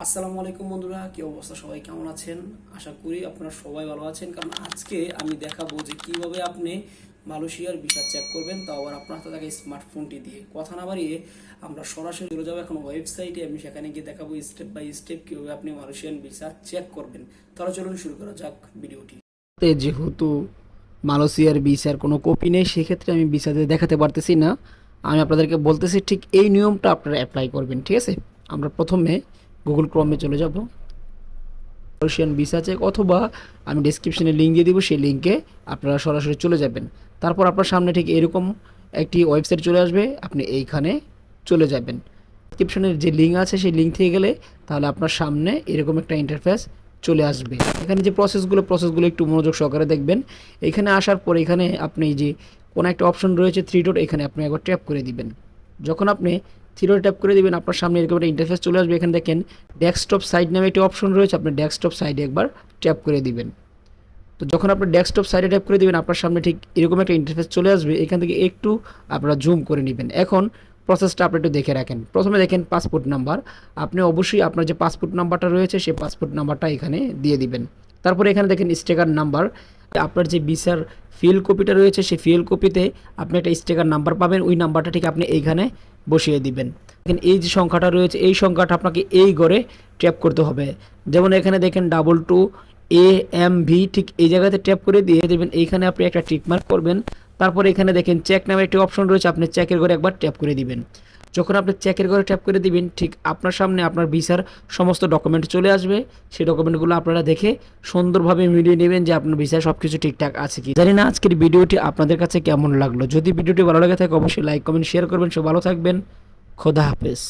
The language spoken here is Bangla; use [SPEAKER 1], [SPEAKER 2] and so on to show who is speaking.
[SPEAKER 1] আসসালামু আলাইকুম বন্ধুরা, কি অবস্থা? সবাই কেমন আছেন? আশা করি আপনারা সবাই ভালো আছেন। কারণ আজকে আমি দেখাবো যে কিভাবে আপনি মালয়েশিয়ার ভিসা চেক করবেন, তাও আবার আপনার হাতে থাকা স্মার্টফোনটি দিয়ে। কথা না বাড়িয়ে আমরা সরাসরি চলে যাবো এখন ওয়েবসাইটে। আমি সেখানে গিয়ে দেখাবো স্টেপ বাই স্টেপ কিভাবে আপনি মালয়েশিয়ান ভিসা চেক করবেন। তাহলে চলুন শুরু করা যাক ভিডিওটি।
[SPEAKER 2] যেহেতু মালয়েশিয়ার ভিসার কোনো কপি নেই, সেক্ষেত্রে আমি ভিসাতে দেখাতে পারতেছি না। আমি আপনাদেরকে বলতেছি ঠিক এই নিয়মটা আপনারা অ্যাপ্লাই করবেন, ঠিক আছে? আমরা প্রথমে গুগল ক্রমে চলে যাব, মালয়েশিয়ান ভিসা চেক, অথবা আমি ডিসক্রিপশনে লিঙ্ক দিয়ে দিব, সেই লিঙ্কে আপনারা সরাসরি চলে যাবেন। তারপর আপনার সামনে ঠিক এরকম একটি ওয়েবসাইট চলে আসবে, আপনি এইখানে চলে যাবেন। ডিসক্রিপশনের যে লিঙ্ক আছে সেই লিঙ্ক থেকে গেলে তাহলে আপনার সামনে এরকম একটা ইন্টারফেস চলে আসবে। এখানে যে প্রসেসগুলো একটু মনোযোগ সহকারে দেখবেন। এখানে আসার পর এখানে আপনি যে কোনো একটা অপশন রয়েছে থ্রি ডট, এখানে আপনি একবার ট্যাপ করে দিবেন। যখন আপনি থ্রি ডট ট্যাপ করে দিবেন, আপনার সামনে এরকম একটা ইন্টারফেস চলে আসবে। এখানে দেখেন ডেস্কটপ সাইড নামে একটি অপশন রয়েছে, আপনি ডেস্কটপ সাইডে একবার ট্যাপ করে দিবেন। তো যখন আপনি ডেস্কটপ সাইডে ট্যাপ করে দিবেন, আপনার সামনে ঠিক এরকম একটা ইন্টারফেস চলে আসবে। এখান থেকে একটু আপনারা জুম করে নেবেন। এখন প্রসেসটা আপনি একটু দেখে রাখেন। প্রথমে দেখেন পাসপোর্ট নাম্বার, আপনি অবশ্যই আপনার যে পাসপোর্ট নাম্বারটা রয়েছে সেই পাসপোর্ট নাম্বারটা এখানে দিয়ে দিবেন। তারপরে এখানে দেখেন স্টিকার নাম্বার, আপনার যে ভিসার ফিল কপিটা রয়েছে সেই ফিল কপিতে আপনি একটা স্টিকার নাম্বার পাবেন, ওই নাম্বারটা ঠিক আপনি এইখানে বসিয়ে দিবেন। দেখেন এই যে সংখ্যাটা রয়েছে, এই সংখ্যাটা আপনাকে এই ঘরে ট্যাপ করতে হবে। যেমন এখানে দেখেন 22AMV, ঠিক এই জায়গাতে ট্যাপ করে দিয়ে দেবেন। এইখানে আপনি একটা টিক মার্ক করবেন। তারপরে এখানে দেখেন চেক নামে একটি অপশন রয়েছে, আপনি চেকের ঘরে একবার ট্যাপ করে দিবেন। যখন আপনি চেকের ঘরে ট্যাপ করে দিবেন, ঠিক আপনার সামনে আপনার ভিসার সমস্ত ডকুমেন্ট চলে আসবে। সেই ডকুমেন্টগুলো আপনারা দেখে সুন্দরভাবে মিলিয়ে নেবেন যে আপনার ভিসায় সব কিছু ঠিকঠাক আছে কি। জানি না আজকের ভিডিওটি আপনাদের কাছে কেমন লাগলো। যদি ভিডিওটি ভালো লাগে থাকে অবশ্যই লাইক কমেন্ট শেয়ার করবেন। সব ভালো থাকবেন। খোদা হাফেজ।